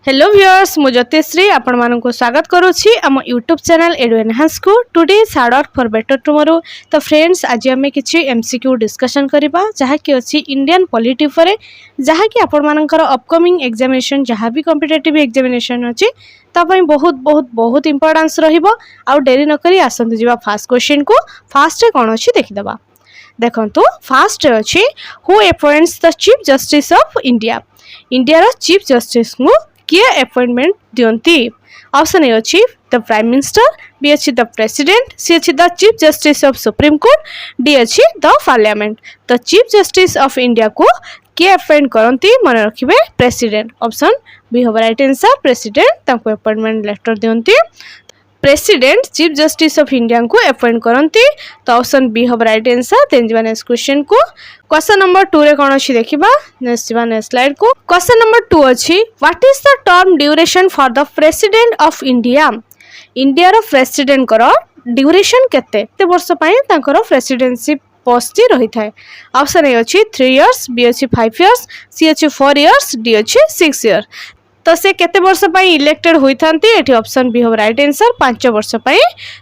Hello viewers मु ज्योतिश्री आपण मानक स्वागत करुच्ची आम यूट्यूब चैनल एडु एनहांस को today hard work for better tomorrow. तो फ्रेंड्स आज आम किसी एमसीक्यू डिस्कशन करबा जहाँकि अच्छी इंडियन पॉलिटी पर जहाँकि आपण मानकर अपकमिंग एग्जामिनेशन जहाँ भी कॉम्पिटिटिव एग्जामिनेशन अच्छी तापाई बहुत बहुत बहुत इंपोर्टेंस रहिबो। आउ डेरी नकरी आसंतु जिबा फास्ट क्वेश्चन को फास्ट रे कोन अछि देखिदबा। देखंतु फास्ट रे अछि who appoints the chief justice of India. India रो चीफ जस्टिस को किए अपॉइंटमेंट दियंती। ऑप्शन ए अछि द प्राइम मिनिस्टर, बी अछि द प्रेसिडेंट, सी अछि the chief justice of supreme court, D अछि the parliament. The chief justice of India को किए अपॉइंट करंती मन रखिबे प्रेसिडेंट। ऑप्शन बी होबा राइट आंसर प्रेसिडेंट ताको अपॉइंटमेंट लेटर दियंती। President chief justice of India को अपॉइंट करंती तो ऑप्शन बी होबा राइट आंसर। देन जीवा नेक्स्ट क्वेश्चन को क्वेश्चन नंबर 2 रे कोन अछि देखिबा। नेक्स्ट जीवा नेक्स्ट स्लाइड को क्वेश्चन नंबर 2 अछि what is the term duration for the president of India. India रो प्रेसिडेंट करो ड्यूरेशन केते वर्ष पय तांकर प्रेसिडेंसी पोस्ट रही थाए। ऑप्शन ए अछि 3 इयर्स, बी अछि 5 इयर्स, सी अछि 4 इयर्स, डी अछि 6 इयर। तो से केते वर्ष पय इलेक्टेड होई थांती एठी ऑप्शन बी हो राइट आंसर 5 वर्ष पय।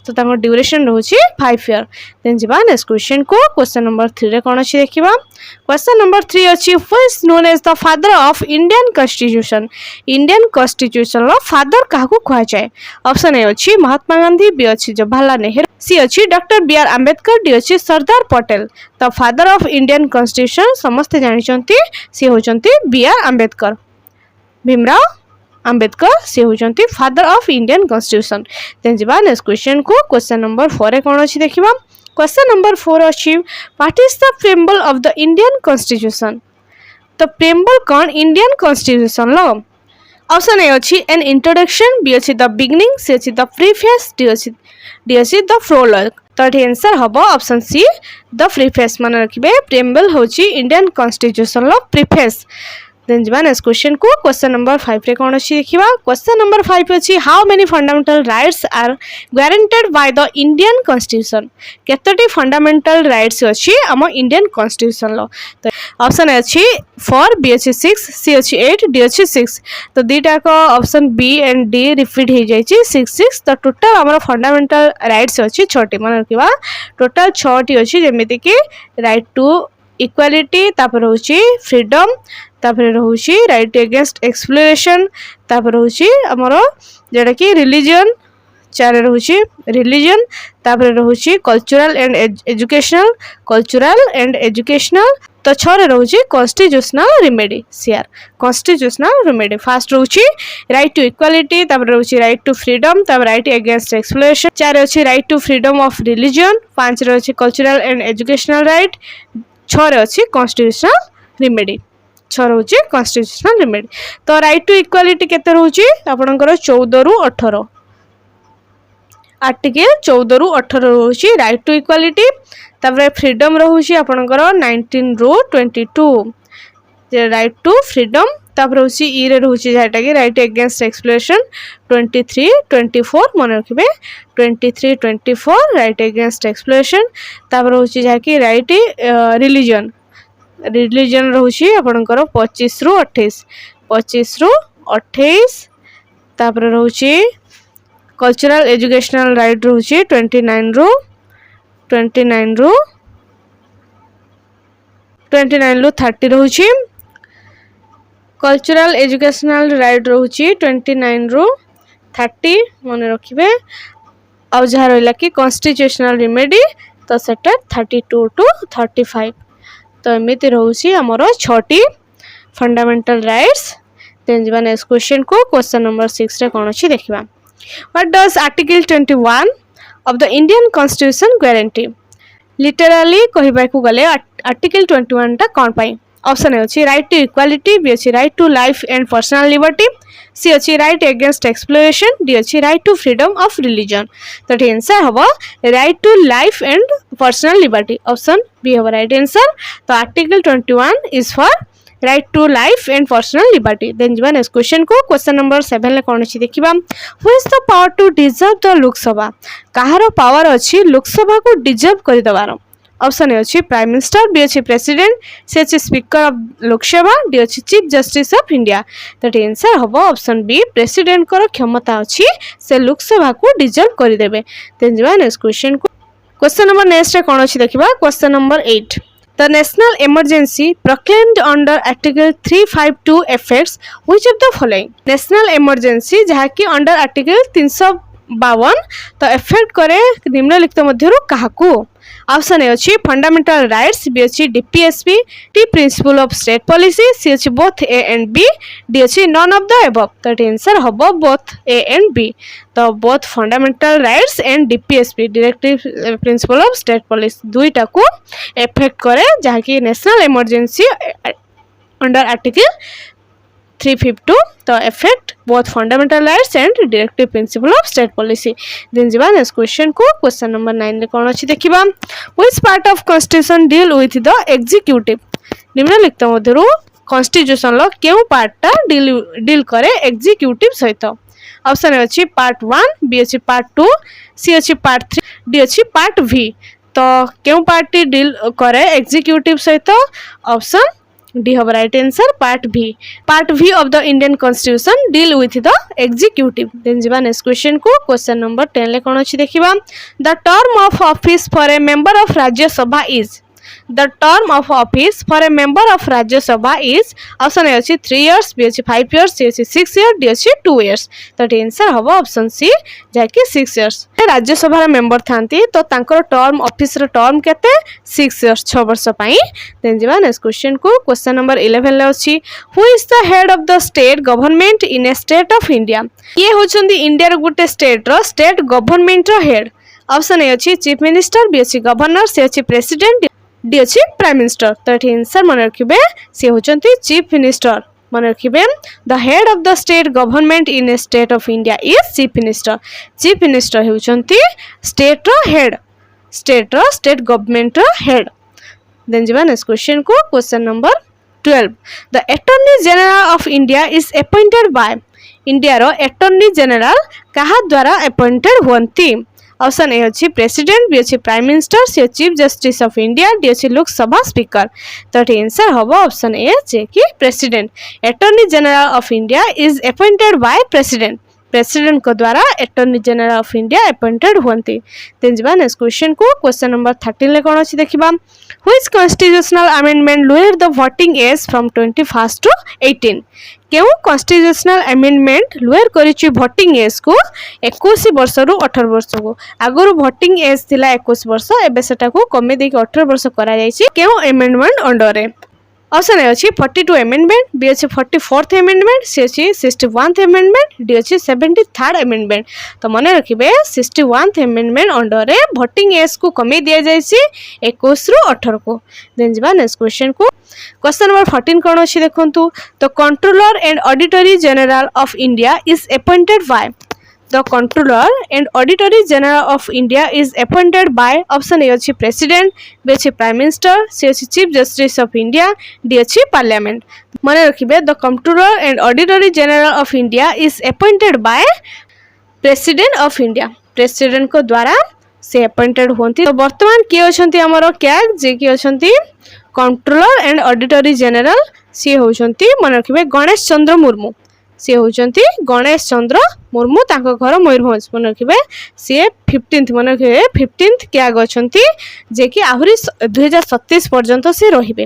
तो तांको ड्यूरेशन रहउची 5 इयर। देन जीवा नेक्स्ट क्वेश्चन को क्वेश्चन नंबर 3 रे कोन अछि देखिबा। क्वेश्चन नंबर 3 अछि who is known as the father of Indian constitution. Indian constitution रो फादर काहू कहै जाय। ऑप्शन ए अछि महात्मा गांधी, बी अछि जवाहरलाल नेहरू, सी अछि doctor B R Ambedkar, D अछि सरदार पटेल। तो फादर ऑफ इंडियन कॉन्स्टिट्यूशन समस्त जानि छंती सी होचंती बी आर अंबेडकर। भीमराव अंबेडकर से होचंती father of Indian constitution. Then जीवा नेक्स्ट क्वेश्चन को क्वेश्चन नंबर 4 रे कोन अछि देखिबा। क्वेश्चन नंबर 4 अछि what is the preamble of the Indian constitution. तो प्रेम्बल कोन इंडियन कॉन्स्टिट्यूशन लो। ऑप्शन ए अछि एन इंट्रोडक्शन, बी अछि द बिगिनिंग, सी अछि द प्रीफेस, डी अछि द प्रोलॉग। तो आंसर हबो ऑप्शन सी द प्रीफेस। मन रखिबे प्रेम्बल होची इंडियन कॉन्स्टिट्यूशन लो प्रीफेस। देन जीवा नेक्स्ट क्वेश्चन को क्वेश्चन नंबर 5 रे कोन अछि देखिबा। क्वेश्चन नंबर 5 अछि how many fundamental rights are guaranteed by the Indian constitution. केतोटी फंडामेंटल राइट्स अछि हम इंडियन कॉन्स्टिट्यूशन लो। तो ऑप्शन अछि 4, बी अछि 6, सी अछि 8, डी अछि 6। तो दीटा को option B and D repeat हो जाय छी 6। तो टोटल हमर फंडामेंटल राइट्स अछि 6टी। मन रखिबा टोटल 6टी अछि जेमिति कि राइट टू इक्वालिटी, तापर होची फ्रीडम, तापर रहउची राइट अगेंस्ट एक्सप्लोरेशन, तापर रहउची हमरो जेडा कि रिलीजन, चार रहउची रिलीजन, तापर रहउची कल्चरल एंड एजुकेशनल, तो 6 रे रहउची कॉन्स्टिट्यूशनल रेमेडी। सीआर कॉन्स्टिट्यूशनल रेमेडी फर्स्ट रहउची राइट टू इक्वालिटी, तापर रहउची राइट टू फ्रीडम, तापर राइट अगेंस्ट एक्सप्लोरेशन, 4 रहउची right to freedom of religion, 5 रहउची कल्चरल एंड एजुकेशनल राइट, 6 रे अछि कॉन्स्टिट्यूशनल रेमेडी। 6 रहउची कॉन्स्टिट्यूशनल रेमेडी। तो राइट टू इक्वालिटी केते रहउची आपनकर 14 रु 18। आर्टिकल 14 रु 18 रहउची राइट टू इक्वालिटी। तापर फ्रीडम रहउची आपनकर 19 रु 22 जे राइट टू फ्रीडम। तापर रहउची ई रे रहउची जेटा कि राइट अगेंस्ट एक्सप्लोरेशन 23 24। मन रखिबे 23 24 राइट अगेंस्ट एक्सप्लोरेशन। तापर रहउची जे कि राइट रिलीजन रहउची आपनकर 25 रु 28। तापर रहउची कल्चरल एजुकेशनल राइट रहउची 29 रु 30 रहउची। कल्चरल एजुकेशनल राइट रहउची 29 रु 30। मन रखिबे आ जहा रहला कि कॉन्स्टिट्यूशनल रेमेडी तो सेटा 32 टू 35। तो एमिति रहउची हमरो 6टी फंडामेंटल राइट्स। देन जीवा नेक्स्ट क्वेश्चन को क्वेश्चन नंबर 6 रे कोन अछि देखिबा। What does article 21 of the Indian constitution guarantee. Literally कहिबा को गले आर्टिकल 21 टा कोन पई। ऑप्शन ए अछि राइट टू इक्वालिटी, बी अछि right to life and personal liberty, C अछि राइट अगेंस्ट एक्सप्लोरेशन, डी अछि right to freedom of religion. तो आंसर हबो right to life and personal liberty. Option B हबो right answer. तो article 21 is for right to life and personal liberty. Then जीवा next question को question number 7 ले कोन अछि देखिबा। Who is the power to deserve the Lok Sabha. काहारो power अछि लोकसभा को डिजर्व करि दबार। ऑप्शन ए अछि प्राइम मिनिस्टर, बी अछि प्रेसिडेंट, सी अछि स्पीकर ऑफ लोकसभा, डी अछि चीफ जस्टिस ऑफ इंडिया। तो आंसर हम ऑप्शन बी प्रेसिडेंट कर क्षमता अछि से लोकसभा को डिजल्व कर देबे। देन जवा नेक्स्ट क्वेश्चन को। क्वेश्चन नंबर नेक्स्ट कौन अच्छी देखा। Question number 8 The national emergency proclaimed under Article 352 affects which of the following? National emergency जहाँ की under Article 352 तो affect करे निम्नलिखित मध्यरु काहाकू। ऑप्शन ए अछि फंडामेंटल राइट्स, बी अछि डीपीएसपी, टी principle of state policy, C अछि both A and B, D अछि नॉन ऑफ द अबव। तो आंसर हबो बोथ ए एंड बी। तो both fundamental rights and DPSP directive principle of state policy दुईटा को effect करे जहाँ की नेशनल इमरजेंसी अंडर आर्टिकल 352 तो effect both fundamental rights and directive principle of state policy. Then जीवा next question को। Question number 9 रे कोन अछि देखिबा। Which part of constitution deal with the executive? निम्नलिखित मध्यरु कॉन्स्टिट्यूशन लो केउ पार्टटा डील करे एग्जीक्यूटिव सहित। ऑप्शन ए अछि पार्ट 1, बी अछि पार्ट 2, सी अछि पार्ट 3, डी अछि पार्ट वी। तो केउ पार्टी डील करे एग्जीक्यूटिव सहित? Option D have right answer part V. Part V of the Indian Constitution deal with the executive. Then जीवा next question को। Question number 10 ले कौन अच्छी देखिबा। The term of office for a member of Rajya Sabha is? The term of office for a member of Rajya Sabha is? Option A अछि 3 years, B अछि 5 years, C अछि 6 years, D अछि 2 years. तो answer हबो option सी जाके 6 years। राज्य सभा member थांती तो तांकर टर्म ऑफिस रो टर्म केते 6 years 6 वर्ष पई। देन जीवा नेक्स्ट क्वेश्चन को। क्वेश्चन नंबर 11 ले अछि who is the head of the state government in a state of India? ये होचंदी इंडिया रो गुटे स्टेट रो स्टेट गवर्नमेंट रो हेड। ऑप्शन ए अछि चीफ मिनिस्टर, बी अछि गवर्नर, सी अछि प्रेसिडेंट, डी अछि प्राइम मिनिस्टर। तो आंसर मन रखिबे से होचंती चीफ मिनिस्टर। मन रखिबे the head of the state government in a state of India is chief minister. Chief minister होचंती स्टेट रो हेड, स्टेट गवर्नमेंट रो हेड। देन जीवा नेक्स्ट क्वेश्चन को। Question number 12 the attorney general of India is appointed by? India रो attorney general कहा द्वारा appointed होंती? Option A अछि प्रेसिडेंट, बी अछि prime minister, C chief justice of India, D अछि लोकसभा स्पीकर। तो आंसर हबो ऑप्शन ए जे कि president. Attorney general of India is appointed bye president. President को द्वारा attorney general of India appointed होंती। देन जीवा नेक्स्ट क्वेश्चन को। क्वेश्चन नंबर 13 ले कोन अछि देखिबा। Which constitutional amendment lower the voting age from 21 to 18? केउ कॉन्स्टिट्यूशनल अमेंडमेंट लोअर करिछि वोटिंग एज को 21 वर्ष रु 18 वर्ष को। आगरु वोटिंग एज थिला 21 वर्ष, एबे सेटा को कमे देकी 18 वर्ष करा जायछि। केउ अमेंडमेंट अंडर रे? ऑप्शन ए अछि 42 अमेंडमेंट, बी अछि 44th अमेंडमेंट, सी अछि 61th अमेंडमेंट, डी अछि 73rd अमेंडमेंट। तो माने रखिबे 61th अमेंडमेंट अंडर रे वोटिंग एज को कमे दिया जायछि 21 रु 18 को। देन जीवा नेक्स्ट क्वेश्चन को। क्वेश्चन नंबर 14 कोन अछि देखंतु। तो controller and auditor general of India is appointed bye? The Controller and Auditor General of India is appointed by option A अछि President, B अछि Prime Minister, C अछि Chief Justice of India, D अछि Parliament। माने रखिबे the Controller and Auditor General of India is appointed by President of India। President को द्वारा से appointed होंती। तो वर्तमान के अछंती हमरो कैग जे कि अछंती कंट्रोलर एंड ऑडिटर जनरल सी होचंती मन रखिबे गणेश चंद्र मुर्मू। सी होचंती गणेश चंद्र मुर्मू, तांको घर मयूरभंज। मन रखिबे सी 15th मन रखिबे 15th कैग अछंती जे कि आहुरी 2027 पर्यंत से रहिबे।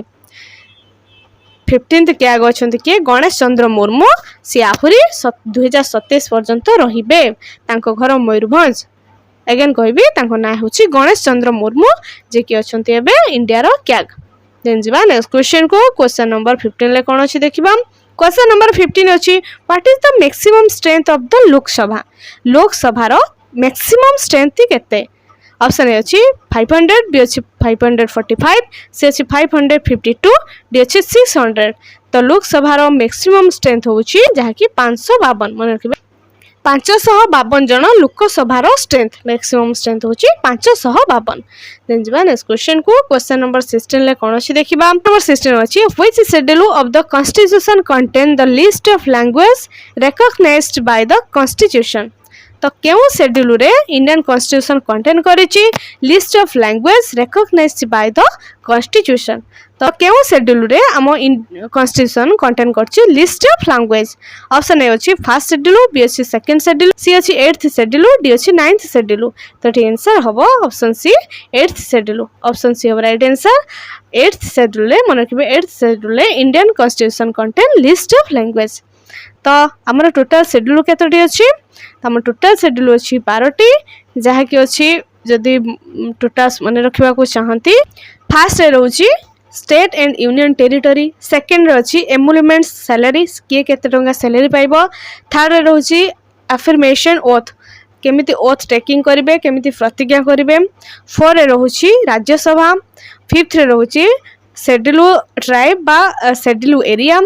15th कैग अछंती के गणेश चंद्र मुर्मू, सी आहुरी 2027 पर्यंत रहिबे। तांको घर मयूरभंज। अगेन कहबी तांको ना होची गणेश चंद्र मुर्मू जे कि अछंती एबे इंडिया रो कैग। देन जीवा नेक्स्ट क्वेश्चन को। क्वेश्चन नंबर 15 ले कोन अछि देखिबा। क्वेश्चन नंबर 15 अछि what is the maximum strength of the Lok Sabha? Lok Sabha रो मैक्सिमम स्ट्रेंथ केते? ऑप्शन ए अछि 500, बी अछि 545, सी अछि 552, डी अछि 600। तो लोकसभा रो मैक्सिमम स्ट्रेंथ होछि जहा कि 552। मन रखिबे 552 जन लोकसभा रो स्ट्रेंथ, मैक्सिमम स्ट्रेंथ होछि 552। देन जीवा नेक्स्ट क्वेश्चन को। क्वेश्चन नंबर 16 ले कोन अछि देखिबा। नंबर 16 अछि which schedule of the constitution contain the list of language recognised by the constitution? तो केउ शेड्यूल रे इंडियन कॉन्स्टिट्यूशन कंटेन करिछि list of language recognised by the constitution. तो केउ शेड्यूल रे हम कॉन्स्टिट्यूशन कंटेन करछि list of language. Option A अछि फर्स्ट शेड्यूल, बी अछि सेकंड शेड्यूल, सी अछि 8th शेड्यूल, डी अछि 9th शेड्यूल। तो ठी आंसर हबो option C 8th schedule. Option C हबो राइट आंसर 8th शेड्यूल। मन रखिबे 8th schedule Indian constitution contain list of language. तो आमर टोटल शेड्यूल केतोटी अछि? आम टोटल शेड्यूल अछि 12टी, जहा कि अछि जदि टोटल मन रखिबा को चाहंती। फर्स्ट रे रहउछि state and union territory, second रे अछि एमुलमेंट्स सैलरी किए केते टंगा सैलरी पाइबो, थर्ड रे रहउछि अफर्मेशन ओथ केमिति ओथ टेकिंग करिवे केमिति प्रतिज्ञा करिवे, फोर रे रहउछि राज्यसभा, फिफ्थ रे रहउछि शेड्यूल ट्राइब बा शेड्यूल एरिया,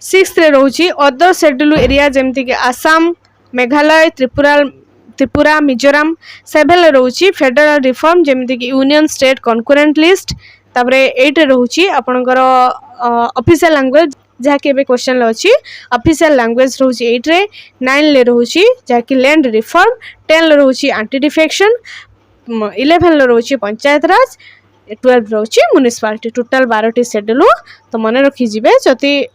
सिक्स्थ रे रहउछि अदर शेड्यूल एरिया जेमिति कि आसाम, मेघालय, त्रिपुरा, मिजोरम, सेवेन रे रहउछि फेडरल रिफॉर्म जेमिति कि यूनियन स्टेट कॉन्करेंट लिस्ट, तापरे 8 रे रहउछि आपनकर ऑफिशियल लैंग्वेज जहा कि एबे क्वेश्चन ल अछि ऑफिशियल लैंग्वेज रहउछि 8 रे, 9 ले रहउछि जहा कि लैंड रिफॉर्म, 10 ले रहउछि एंटी डिफेक्शन, 11 ले रहउछि पंचायत राज, 12 रहउछि म्युनिसिपैलिटी। टोटल 12टी शेड्यूल। तो मन रखि जिवे जति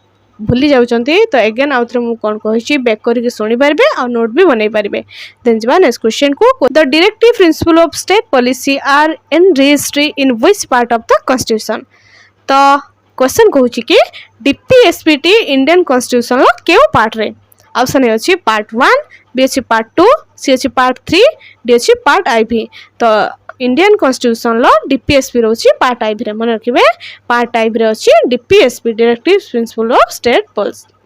भूली जाउचंती तो अगेन आउथरे मु कोन कहिछि बैक करके सुनि पारबे आ नोट भी बनै पारबे। देन जबा नेक्स्ट क्वेश्चन को the directive principle of state policy are एनरिस्ट्री in which part of the constitution. तो क्वेश्चन कहूछि कि डीपीएसपीटी इंडियन कॉन्स्टिट्यूशन लो केउ पार्ट रे? ऑप्शन ए अछि पार्ट 1, बी अछि पार्ट 2, सी अछि पार्ट 3, डी अछि पार्ट आईवी। तो इंडियन कॉन्स्टिट्यूशन लो डीपीएसपी रहउछि पार्ट आईवी रे। मन रखिबे पार्ट आईवी रे अछि DPSP directive principle of state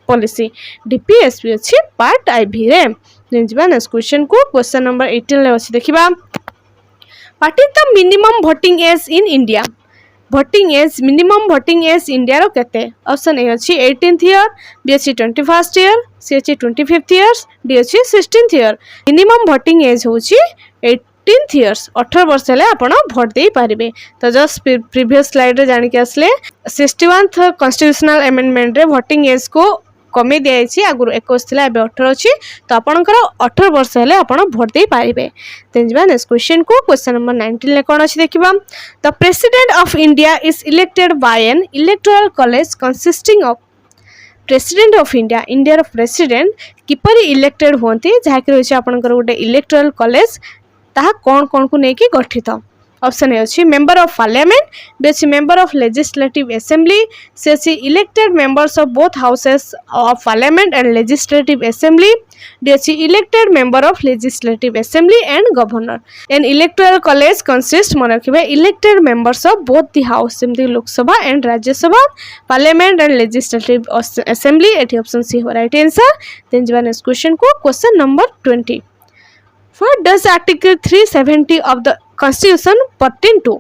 policy, DPSP अछि पार्ट आईवी रे। देन जबा नेक्स्ट क्वेश्चन को क्वेश्चन नंबर 18 ले अछि देखिबा what is the minimum voting age in India. Voting age minimum voting age India रो केते? ऑप्शन ए अछि 18th ईयर, बी अछि 21st ईयर, सी अछि 25th ईयर, डी अछि 16th year. Minimum voting as होछि 18th years, 18 वर्ष हेले आपण भोट देई पारिबे। तो जस्ट प्रीवियस स्लाइड रे जानि के आसले 61th कॉन्स्टिट्यूशनल अमेंडमेंट रे वोटिंग एज को कमे दियाछि, आगु 21 थिला एबे 18 अछि। तो आपणकर 18 वर्ष हेले आपण भोट देई पारिबे। देन जबा नेक्स्ट क्वेश्चन को क्वेश्चन नंबर 19 ले कोन अछि देखिबा the president of India is elected by an electoral college consisting of. President of India India रो प्रेसिडेंट किपरि इलेक्टेड होंती जहा कि रहछि आपणकर गोटे इलेक्टोरल कॉलेज ताहा कोन कोन को नेकी गठित। ऑप्शन ए अछि मेंबर ऑफ पार्लियामेंट, बी अछि member of legislative assembly, C अछि elected members of both houses of parliament and legislative assembly, D अछि elected member of legislative assembly and governor. An electoral college consist मन रखिबे elected members of both the house जेमति Lok Sabha and Rajya Sabha, parliament and legislative assembly. एठी option C हो right answer. Then जबा next question को question number 20 What does Article 370 of the Constitution pertain to?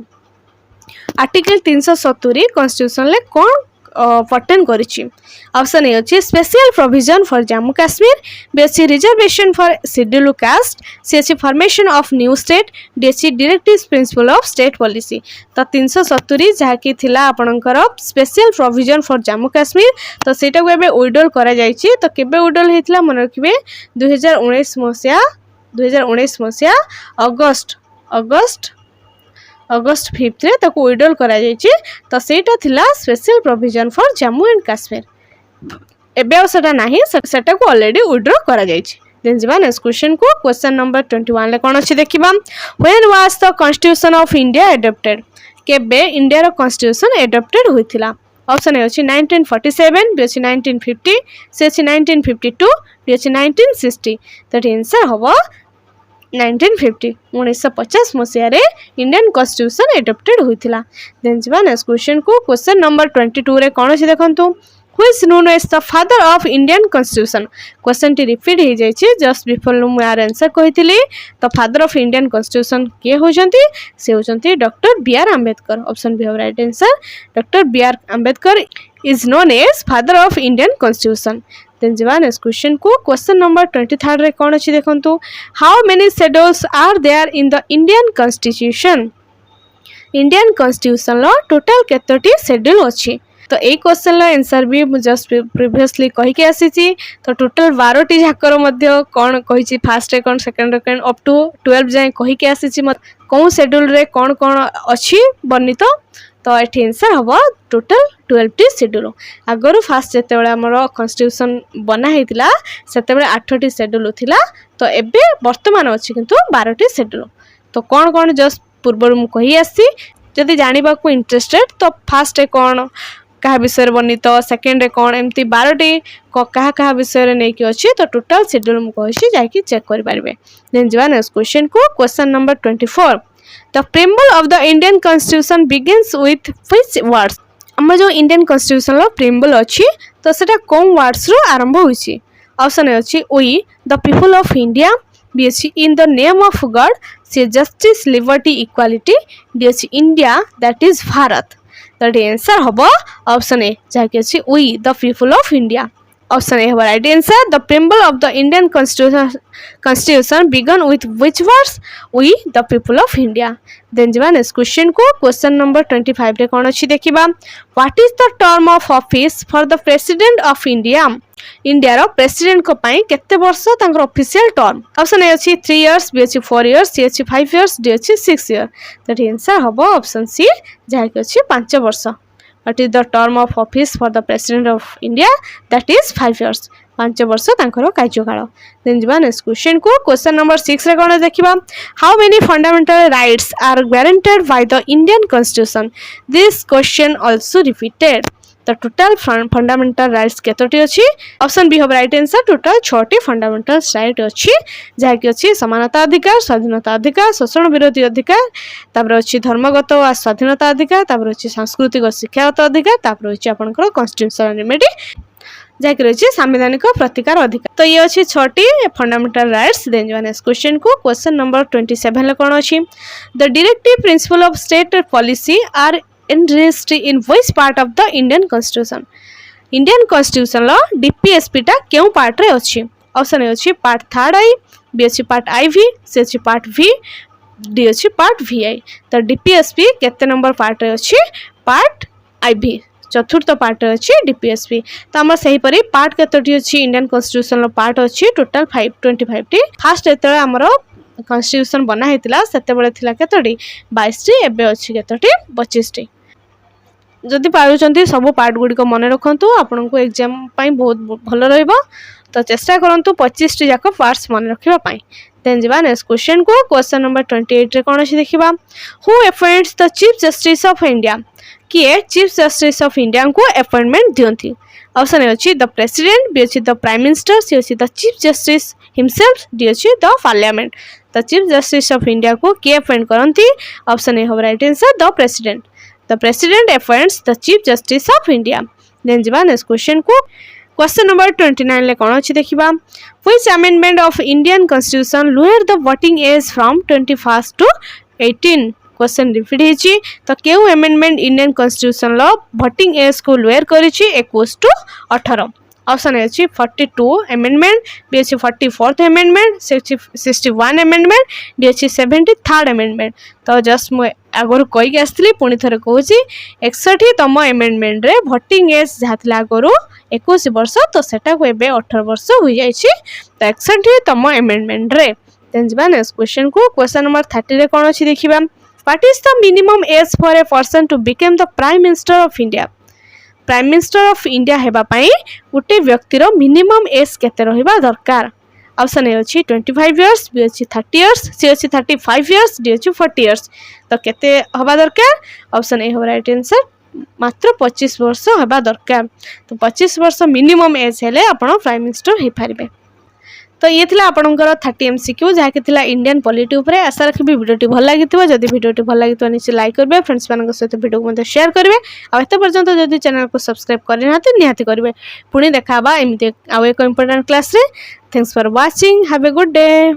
Article 370 Constitution ले कौन pertain करिछि? Option A अछि special provision for Jammu Kashmir, B अछि reservation for schedule caste, C अछि formation of new state, D अछि directive principle of state policy. तो 370 जहा कि थिला आपणकर special provision for Jammu Kashmir, तो सेटा को एबे विड्रॉल करा जायछि। तो केबे विड्रॉल हेतिला मन रखिबे 2019 मसिया अगस्त 5 रे ताको विड्रॉल करा जायछि। तो सेटा थिला special provision for Jammu and Kashmir. एबे सेटा नाही, सेटा को ऑलरेडी विड्रॉ करा जायछि। देन जबा नेक्स्ट क्वेश्चन को क्वेश्चन नंबर 21 ले कोन अछि देखिबा when was the constitution of India adopted. केबे इंडिया रो कॉन्स्टिट्यूशन एडॉप्टेड होइथिला? ऑप्शन ए अछि 1947, बी अछि 1950, सी अछि 1952, डी अछि 1960। तो आंसर हबो 1950 1950 मसिया रे इंडियन कॉन्स्टिट्यूशन एडॉप्टेड होइथिला। देन जबा नेक्स्ट क्वेश्चन को क्वेश्चन नंबर 22 रे कोन अछि देखंतु who is known as the father of Indian constitution. Question टी रिपीट हो जाइछि जस्ट बिफोर मु यार आंसर कहिथिली। तो फादर ऑफ इंडियन कॉन्स्टिट्यूशन के होजंती? से होजंती doctor B R Ambedkar. Option B हो right answer. Doctor B R Ambedkar is known as father of Indian constitution. Then जबा नेक्स्ट क्वेश्चन को क्वेश्चन नंबर 23 रे कोन अछि देखंतु how many schedules are there in the Indian constitution. Indian constitution लो total केतोटी schedule अछि? तो यही क्वेश्चन आंसर भी जस्ट प्रिवियसली कहीकि आसी। तो टोटल 12टी झाकर कौन कही फास्ट कौन सेकेंड कौन अप टू 12 जाए कहीकि आसी कौन शेड्यूल रे कौन कौन अच्छी वर्णित। तो ये आंसर हम टोटल 12टी शेड्यूल। आगु फास्ट जिते आमर कन्स्टिट्यूशन बनाई से 8टी शेड्यूल थिला। तो एबे वर्तमान अच्छी किंतु 12टी शेड्यूल। तो कौन कौन जस्ट पूर्व मुझे कही आसी जदि जानवा को इंटरेस्टेड तो फास्ट कौन क्या विषय वर्णित सेकेंड कौन एमती 12टी क्या विषय नहीं कि अच्छी। तो टोटल शेड्यूल मुझे जाकि चेक करेंगे। देन जा नेक्स्ट क्वेश्चन को question number 24 the preamble of the Indian constitution begins with which words. आम जो इंडियन कॉन्स्टिट्यूशन रो प्रेम्बल अच्छी तो सेटा कौन वर्ड्स रो आरंभ होइछि। ऑप्शन ए अच्छी we the people of India, B अच्छी in the name of God, C justice liberty equality, D अच्छी इंडिया दैट इज भारत। तो आंसर हम ऑप्शन ए जहाँकि अच्छी we the people of India. Option A हमारा right answer the preamble of the Indian constitution began with which words we the people of India. Then जा next question को question number 25 रे कौन अच्छी देखिबा what is the term of office for the president of India. India रो president को पाई केते वर्ष तांकर ऑफिशियल टर्म। ऑप्शन ए अच्छी 3 इयर्स, बी अच्छी 4 इयर्स, सी अच्छी 5 इयर्स, डी अच्छी 6 इयर। तो आंसर हम ऑप्शन सी जहाँकि अच्छी 5 वर्ष। What is the term of office for the President of India? That is 5 years. 5 वर्ष तांकर कार्यकाल। देन जा नेक्स्ट क्वेश्चन को क्वेश्चन नंबर 6 रे कोन देखिबा how many fundamental rights are guaranteed by the Indian constitution. This question also repeated. तो total fundamental rights केतोटी अछि। ऑप्शन बी हम राइट आंसर टोटल 6टी फंडामेंटल राइट अछि जहाँकि अच्छी समानता अधिकार, स्वाधीनता अधिकार, शोषण विरोधी अधिकार, तापर अच्छी धर्मगत व स्वाधीनता अधिकार, तापर अच्छी सांस्कृतिक और शिक्षागत अधिकार, तापर अच्छी आपनकर कॉन्स्टिट्यूशनल रेमेडी जहाँकि रही संवैधानिक प्रतिकार अधिकार। तो ये अच्छी 6टी फंडामेंटल राइट्स। देन जो नेक्स्ट क्वेश्चन को क्वेश्चन नंबर 27 कौन अच्छी the directive principle of state policy are enriched in which part of the Indian Constitution। Indian Constitution low DPSP टा क्यों पार्ट रे अच्छी। ऑप्शन ए अच्छी पार्ट 3 आई, बी अच्छी पार्ट IV, सी अच्छी पार्ट V, डी अच्छी पार्ट VI। तो DPSP केते नंबर पार्ट रे अच्छी पार्ट IV चतुर्थ पार्ट रे अच्छी DPSP। तो आम सही परी पार्ट केतोटी अच्छी इंडियन कॉन्स्टिट्यूशन लो पार्ट अच्छी टोटल 25टी। फास्ट एतले हमरो कॉन्स्टिट्यूशन बना हेतिला सेते बेले थिला केतोटी 22टी, एबे अच्छी केतोटी 25टी। जदि पारुचंती सब पार्ट गुडी को मन रखंतु आपन को एग्जाम पाई बहुत भलो रहइबो। तो चेष्टा करंतु 25टी जाक पार्ट्स मन रखिबा पाई। देन जिबा नेक्स्ट क्वेश्चन को क्वेश्चन नंबर 28 रे कोन अछि देखिबा who appoints the chief justice of India. किए चीफ जस्टिस ऑफ इंडिया को अपॉइंटमेंट दियंती। ऑप्शन ए अछि द प्रेसिडेंट, बी अछि द प्राइम मिनिस्टर, सी अछि the chief justice himself, D अछि the parliament. The chief justice of India को किए appoint करंती। ऑप्शन ए हो right answer the president. The President appoints the Chief Justice of India. Then जिबा next question को question number 29 ले कोन अछि देखिबा Which amendment of Indian Constitution lowered the voting age from 21 to 18। Question repeat हिची तो केउ अमेंडमेंट इंडियन कॉन्स्टिट्यूशन लो voting age को लोअर करिछि 21 टू 18। ऑप्शन ए अछि 42 अमेंडमेंट, बी अछि 44th अमेंडमेंट, 61 अमेंडमेंट, डी अछि 73rd अमेंडमेंट। तो जस्ट मु आगुरी कहीकि आसली पुणी थे कहूँ 61तम अमेंडमेंट रे वोटिंग एज जहाँ थी आगुरी 21 वर्ष तो सेटा को एबे 18 वर्ष हो जाए। तो 61तम अमेंडमेंट रे। देन जिबा नेक्स्ट क्वेश्चन को क्वेश्चन नंबर 30 रे कोन अछि देखिबा what is the minimum age for a person to become the prime minister of India. Prime minister of India हेबा पई गुटे व्यक्तिर मिनिमम एज केते रहिबा दरकार। ऑप्शन ए अछि 25 इयर्स, बी अछि 30 इयर्स, सी अछि 35 इयर्स, डी अछि 40 इयर्स। तो केते हबा दरकार। ऑप्शन ए हो राइट आंसर मात्र 25 वर्ष हबा दरकार। तो 25 वर्ष मिनिमम एज हेले आपण प्राइम मिनिस्टर हे पारिबे। तो ये थिला आपणकर 30 MCQ जहाँकि थिला इंडियन पॉलिटी उपरे। आशा रखिबी वीडियोटी भल लागिथिबो। जदि वीडियोटी भल लागितो निश्चय लाइक करबे, फ्रेंड्स मानक सहित वीडियो को मते शेयर करबे। आ एते पर्यंत जदि चैनल को सब्सक्राइब करि नाते निहाती करबे। पुणी देखाबा एमते आउ एक इंपोर्टेंट क्लास रे। Thanks for watching, have a good day.